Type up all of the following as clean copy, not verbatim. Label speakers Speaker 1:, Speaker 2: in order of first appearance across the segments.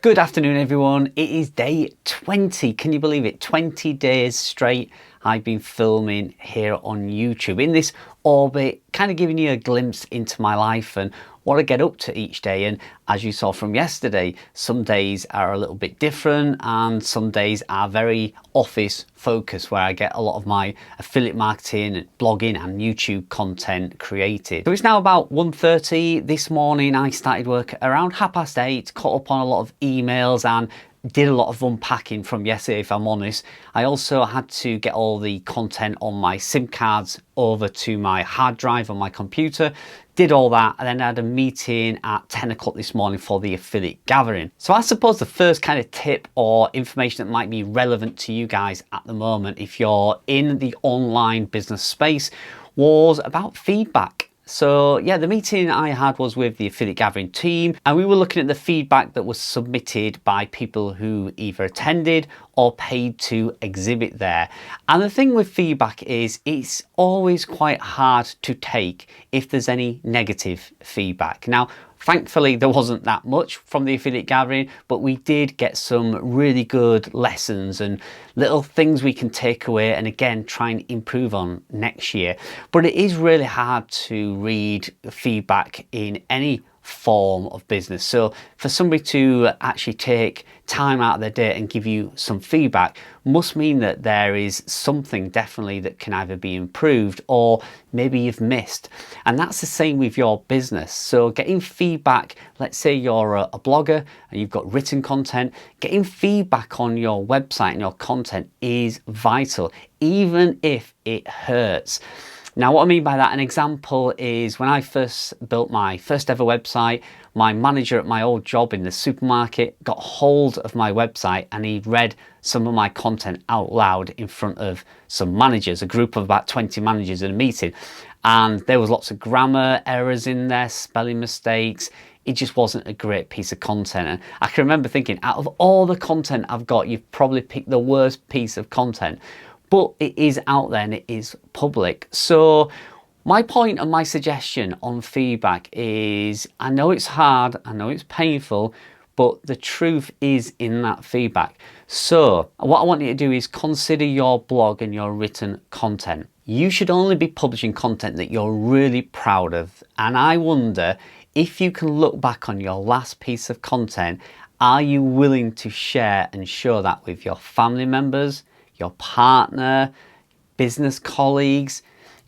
Speaker 1: Good afternoon, everyone. It is day 20. Can you believe it? 20 days straight I've been filming here on YouTube in this orbit, kind of giving you a glimpse into my life and what I get up to each day. And as you saw from yesterday, some days are a little bit different and some days are very office focused, where I get a lot of my affiliate marketing, blogging and YouTube content created. So it's now about 1:30 this morning. I started work around 8:30, caught up on a lot of emails and did a lot of unpacking from yesterday, if I'm honest. I also had to get all the content on my SIM cards over to my hard drive on my computer. Did all that, and then I had a meeting at 10 o'clock this morning for the affiliate gathering. So I suppose the first kind of tip or information that might be relevant to you guys at the moment, if you're in the online business space, was about feedback. So yeah, the meeting I had was with the affiliate gathering team, and we were looking at the feedback that was submitted by people who either attended or paid to exhibit there. And the thing with feedback is it's always quite hard to take if there's any negative feedback. Now, thankfully, there wasn't that much from the affiliate gathering, but we did get some really good lessons and little things we can take away and again, try and improve on next year. But it is really hard to read feedback in any form of business. So for somebody to actually take time out of their day and give you some feedback must mean that there is something definitely that can either be improved or maybe you've missed. And that's the same with your business. So getting feedback, let's say you're a blogger and you've got written content, getting feedback on your website and your content is vital, even if it hurts. Now, what I mean by that, an example is when I first built my first ever website, my manager at my old job in the supermarket got hold of my website and he read some of my content out loud in front of some managers, a group of about 20 managers in a meeting. And there was lots of grammar errors in there, spelling mistakes. It just wasn't a great piece of content. And I can remember thinking, out of all the content I've got, you've probably picked the worst piece of content. But it is out there and it is public. So my point and my suggestion on feedback is, I know it's hard, I know it's painful, but the truth is in that feedback. So what I want you to do is consider your blog and your written content. You should only be publishing content that you're really proud of. And I wonder if you can look back on your last piece of content, are you willing to share and show that with your family members, your partner, business colleagues?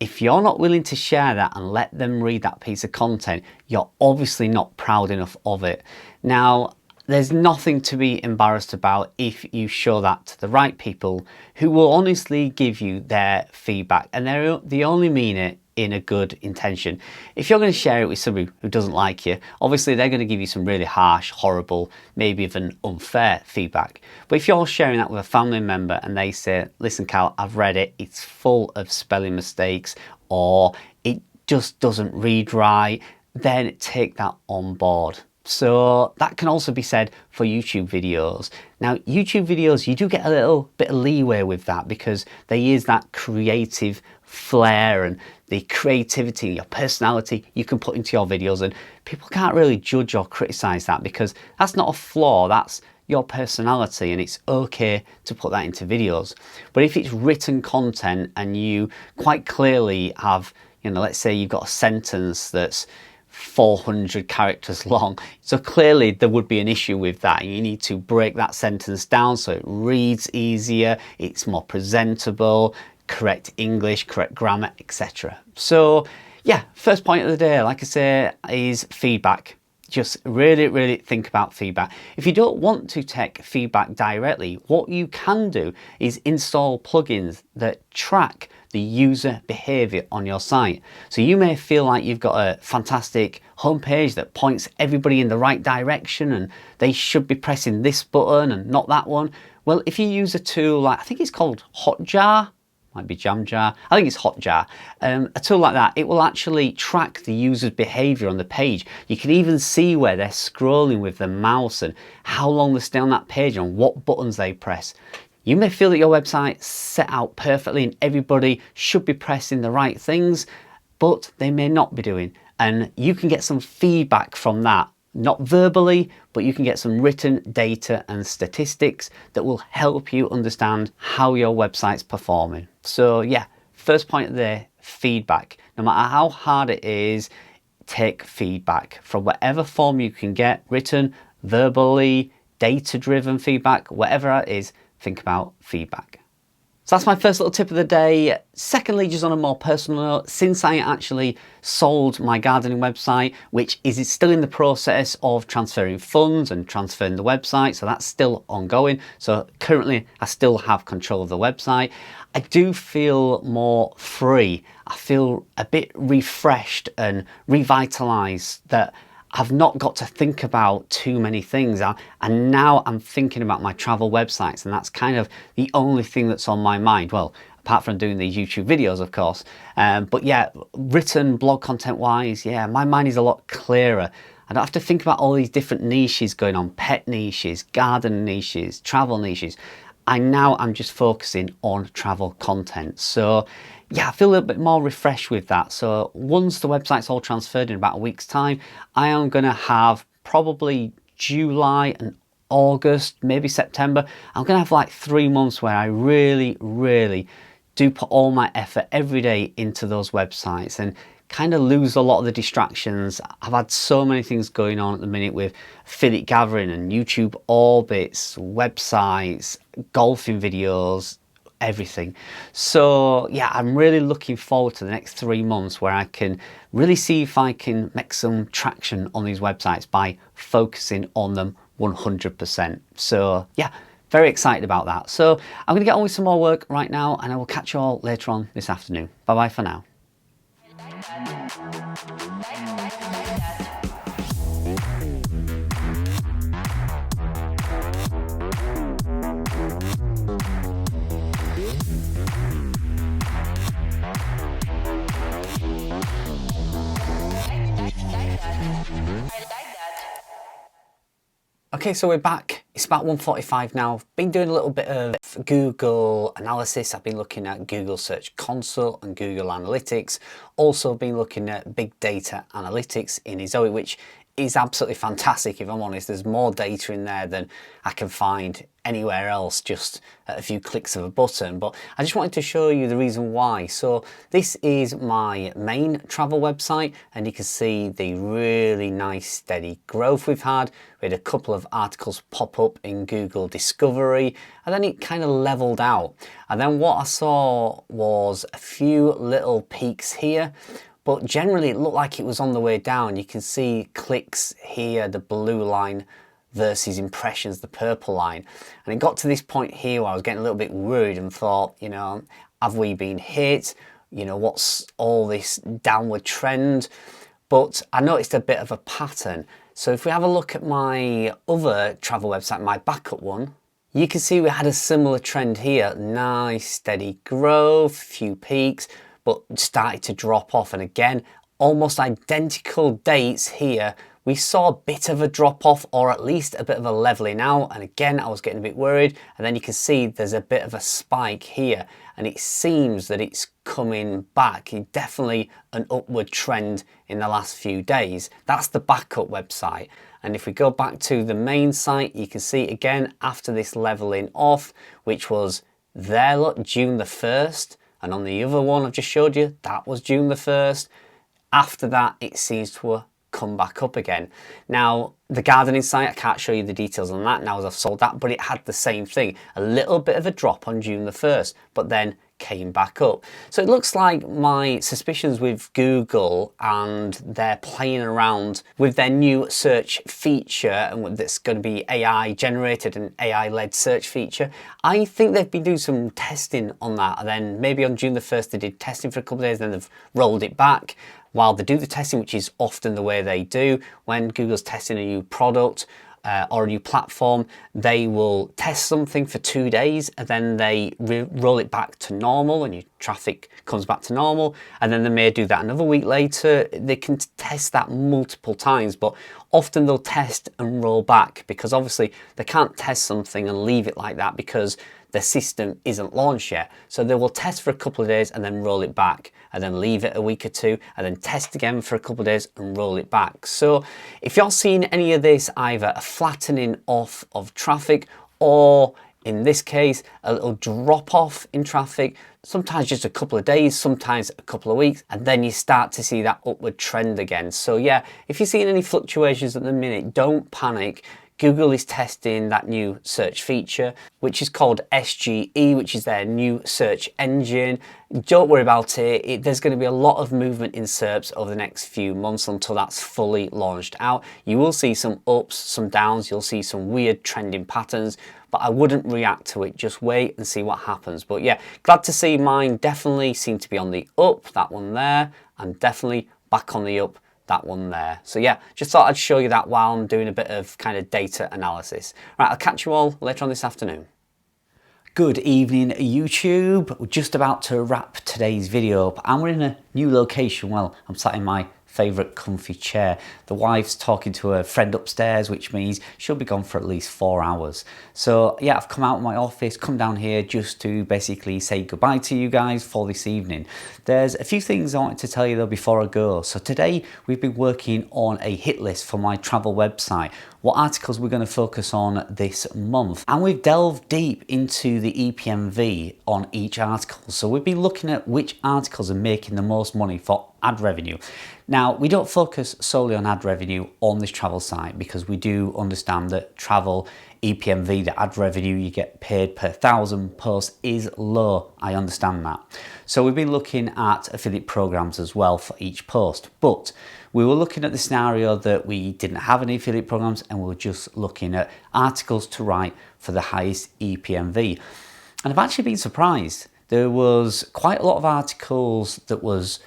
Speaker 1: If you're not willing to share that and let them read that piece of content, you're obviously not proud enough of it. Now, there's nothing to be embarrassed about if you show that to the right people who will honestly give you their feedback, and they only mean it in a good intention. If you're going to share it with somebody who doesn't like you, obviously they're going to give you some really harsh, horrible, maybe even unfair feedback. But if you're sharing that with a family member and they say, listen, Cal, I've read it, it's full of spelling mistakes, or it just doesn't read right, then take that on board. So that can also be said for YouTube videos. Now, YouTube videos, you do get a little bit of leeway with that because there is that creative flair and the creativity, your personality you can put into your videos, and people can't really judge or criticize that because that's not a flaw, that's your personality, and it's okay to put that into videos. But if it's written content and you quite clearly have, let's say you've got a sentence that's 400 characters long, so clearly there would be an issue with that. You need to break that sentence down so it reads easier, it's more presentable, correct English, correct grammar, etc. So yeah, first point of the day, like I say, is feedback. Just really think about feedback. If you don't want to take feedback directly, what you can do is install plugins that track the user behavior on your site. So you may feel like you've got a fantastic homepage that points everybody in the right direction and they should be pressing this button and not that one. Well, if you use a tool like, I think it's called Hotjar, might be Jamjar, I think it's Hotjar, a tool like that, it will actually track the user's behavior on the page. You can even see where they're scrolling with the mouse and how long they stay on that page and what buttons they press. You may feel that your website's set out perfectly and everybody should be pressing the right things, but they may not be doing. And you can get some feedback from that not verbally, but you can get some written data and statistics that will help you understand how your website's performing. So yeah, first point there, feedback. No matter how hard it is, take feedback from whatever form you can get, written, verbally, data-driven feedback, whatever it is, think about feedback. So that's my first little tip of the day. Secondly, just on a more personal note, since I actually sold my gardening website, which is still in the process of transferring funds and transferring the website, so that's still ongoing. So currently I still have control of the website. I do feel more free. I feel a bit refreshed and revitalized that I've not got to think about too many things, and now I'm thinking about my travel websites, and that's kind of the only thing that's on my mind. Well, apart from doing these YouTube videos, of course. But yeah, written blog content wise, yeah, my mind is a lot clearer. I don't have to think about all these different niches going on, pet niches, garden niches, travel niches. I'm just focusing on travel content. So yeah, I feel a little bit more refreshed with that. So once the website's all transferred in about a week's time, I am going to have probably July and August, maybe September. I'm going to have like 3 months where I really do put all my effort every day into those websites and kind of lose a lot of the distractions. I've had so many things going on at the minute with affiliate gathering and YouTube orbits, websites, golfing videos, everything. So yeah, I'm really looking forward to the next 3 months where I can really see if I can make some traction on these websites by focusing on them 100%. So yeah, very excited about that. So I'm gonna get on with some more work right now, and I will catch you all later on this afternoon. Bye bye for now. Okay, so we're back. It's about 1:45 now. I've been doing a little bit of Google analysis. I've been looking at Google Search Console and Google Analytics. Also been looking at big data analytics in Zoe, which is absolutely fantastic, if I'm honest. There's more data in there than I can find anywhere else, just at a few clicks of a button. But I just wanted to show you the reason why. So this is my main travel website, and you can see the really nice steady growth we've had. We had a couple of articles pop up in Google Discovery, and then it kind of leveled out. And then what I saw was a few little peaks here, but generally it looked like it was on the way down. You can see clicks here, the blue line, versus impressions, the purple line. And it got to this point here where I was getting a little bit worried and thought, you know, have we been hit? You know, what's all this downward trend? But I noticed a bit of a pattern. So if we have a look at my other travel website, my backup one, you can see we had a similar trend here. Nice steady growth, few peaks, but started to drop off. And again, almost identical dates here. We saw a bit of a drop off, or at least a bit of a leveling out. And again, I was getting a bit worried. And then you can see there's a bit of a spike here, and it seems that it's coming back. Definitely an upward trend in the last few days. That's the backup website. And if we go back to the main site, you can see again, after this leveling off, which was there, look, June the 1st. And on the other one I've just showed you, that was June the 1st. After that, it seems to come back up again. Now, the gardening site, I can't show you the details on that now as I've sold that, but it had the same thing. A little bit of a drop on June the 1st, but then came back up. So it looks like my suspicions with Google, and they're playing around with their new search feature, and that's going to be AI generated and AI led search feature. I think they've been doing some testing on that, and then maybe on June the 1st they did testing for a couple of days, then they've rolled it back. While they do the testing, which is often the way they do, when Google's testing a new product or a new platform, they will test something for 2 days, and then they roll it back to normal, and your traffic comes back to normal, and then they may do that another week later. They can test that multiple times, but often they'll test and roll back, because obviously they can't test something and leave it like that because the system isn't launched yet. So they will test for a couple of days and then roll it back, and then leave it a week or two, and then test again for a couple of days and roll it back. So if you're seeing any of this, either a flattening off of traffic, or in this case, a little drop off in traffic, sometimes just a couple of days, sometimes a couple of weeks, and then you start to see that upward trend again. So yeah, if you're seeing any fluctuations at the minute, don't panic. Google is testing that new search feature, which is called SGE, which is their new search engine. Don't worry about it. There's going to be a lot of movement in SERPs over the next few months until that's fully launched out. You will see some ups, some downs, you'll see some weird trending patterns, but I wouldn't react to it. Just wait and see what happens. But yeah, glad to see mine definitely seem to be on the up, that one there, and definitely back on the up, that one there. So yeah, just thought I'd show you that while I'm doing a bit of kind of data analysis. Right, I'll catch you all later on this afternoon. Good evening, YouTube. We're just about to wrap today's video up, and we're in a new location. Well, I'm sat in my favourite comfy chair. The wife's talking to her friend upstairs, which means she'll be gone for at least 4 hours. So yeah, I've come out of my office, come down here just to basically say goodbye to you guys for this evening. There's a few things I wanted to tell you though before I go. So today we've been working on a hit list for my travel website, what articles we're going to focus on this month. And we've delved deep into the EPMV on each article. So we've been looking at which articles are making the most money for ad revenue. Now, we don't focus solely on ad revenue on this travel site, because we do understand that travel EPMV, the ad revenue you get paid per 1,000 posts, is low. I understand that. So we've been looking at affiliate programs as well for each post, but we were looking at the scenario that we didn't have any affiliate programs and we were just looking at articles to write for the highest EPMV. And I've actually been surprised. There was quite a lot of articles that was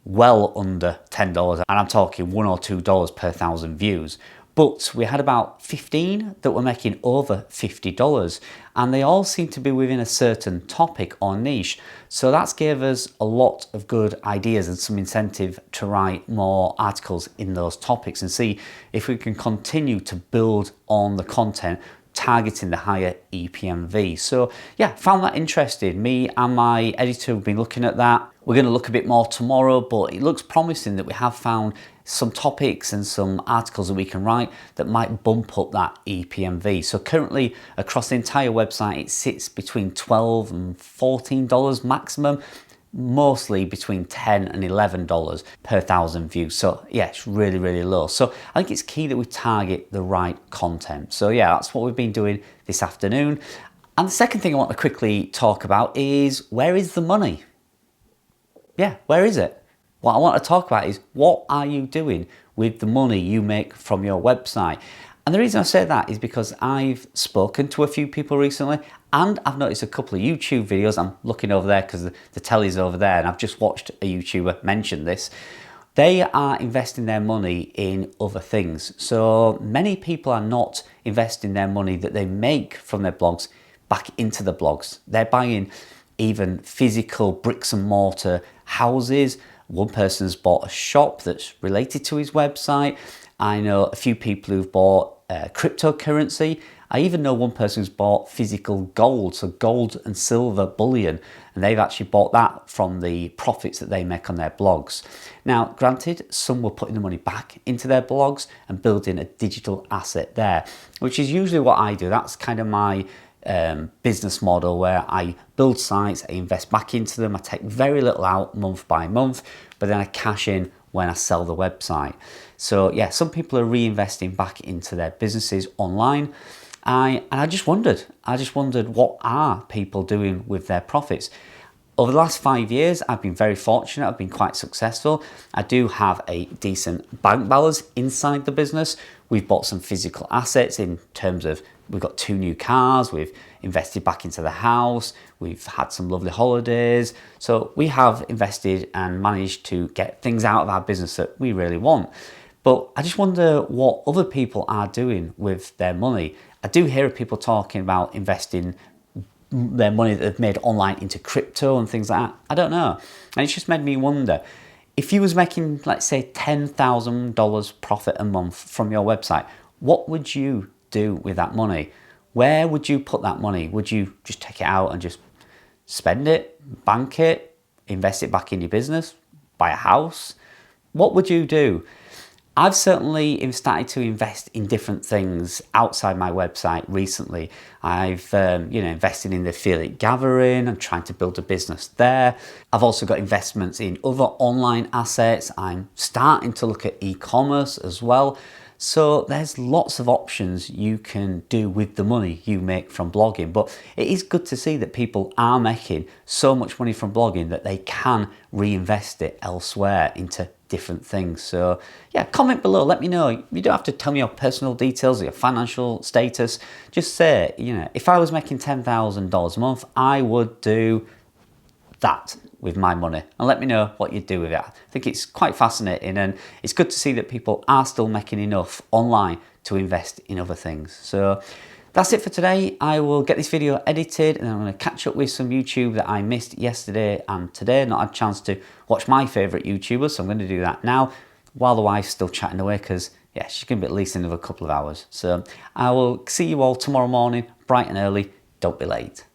Speaker 1: well under $10, and I'm talking $1 or $2 per 1,000 views. But we had about 15 that were making over $50, and they all seem to be within a certain topic or niche. So that's gave us a lot of good ideas and some incentive to write more articles in those topics and see if we can continue to build on the content targeting the higher EPMV. So yeah, found that interesting. Me and my editor have been looking at that. We're going to look a bit more tomorrow, but it looks promising that we have found some topics and some articles that we can write that might bump up that EPMV. So currently across the entire website, it sits between $12 and $14 maximum, mostly between $10 and $11 per 1,000 views. So yeah, it's really, really low. So I think it's key that we target the right content. So yeah, that's what we've been doing this afternoon. And the second thing I want to quickly talk about is, where is the money? Yeah, where is it? What I want to talk about is, what are you doing with the money you make from your website? And the reason I say that is because I've spoken to a few people recently, and I've noticed a couple of YouTube videos. I'm looking over there because the telly's over there, and I've just watched a YouTuber mention this. They are investing their money in other things. So many people are not investing their money that they make from their blogs back into the blogs. They're buying even physical bricks and mortar houses. One person's bought a shop that's related to his website. I know a few people who've bought cryptocurrency. I even know one person who's bought physical gold, so gold and silver bullion, and they've actually bought that from the profits that they make on their blogs. Now, granted, some were putting the money back into their blogs and building a digital asset there, which is usually what I do. That's kind of my business model, where I build sites, I invest back into them, I take very little out month by month, but then I cash in when I sell the website. So yeah, some people are reinvesting back into their businesses online. I just wondered what are people doing with their profits? Over the last 5 years, I've been very fortunate. I've been quite successful. I do have a decent bank balance inside the business. We've bought some physical assets in terms of, we've got 2 new cars, we've invested back into the house, we've had some lovely holidays. So we have invested and managed to get things out of our business that we really want. But I just wonder what other people are doing with their money. I do hear people talking about investing their money that they've made online into crypto and things like that. I don't know. And it's just made me wonder, If you was making, let's say, $10,000 profit a month from your website, what would you do with that money? Where would you put that money? Would you just take it out and just spend it, bank it, invest it back in your business, buy a house? What would you do? I've certainly started to invest in different things outside my website recently. I've invested in the affiliate gathering. I'm trying to build a business there. I've also got investments in other online assets. I'm starting to look at e-commerce as well. So there's lots of options you can do with the money you make from blogging. But it is good to see that people are making so much money from blogging that they can reinvest it elsewhere into different things. So yeah, comment below, let me know. You don't have to tell me your personal details or your financial status. Just say, if I was making $10,000 a month, I would do that with my money, and let me know what you do with it. I think it's quite fascinating, and it's good to see that people are still making enough online to invest in other things. So that's it for today. I will get this video edited, and I'm going to catch up with some YouTube that I missed yesterday and today. Not had a chance to watch my favourite YouTubers, so I'm going to do that now while the wife's still chatting away, because yeah, she's going to be at least another couple of hours. So I will see you all tomorrow morning, bright and early. Don't be late.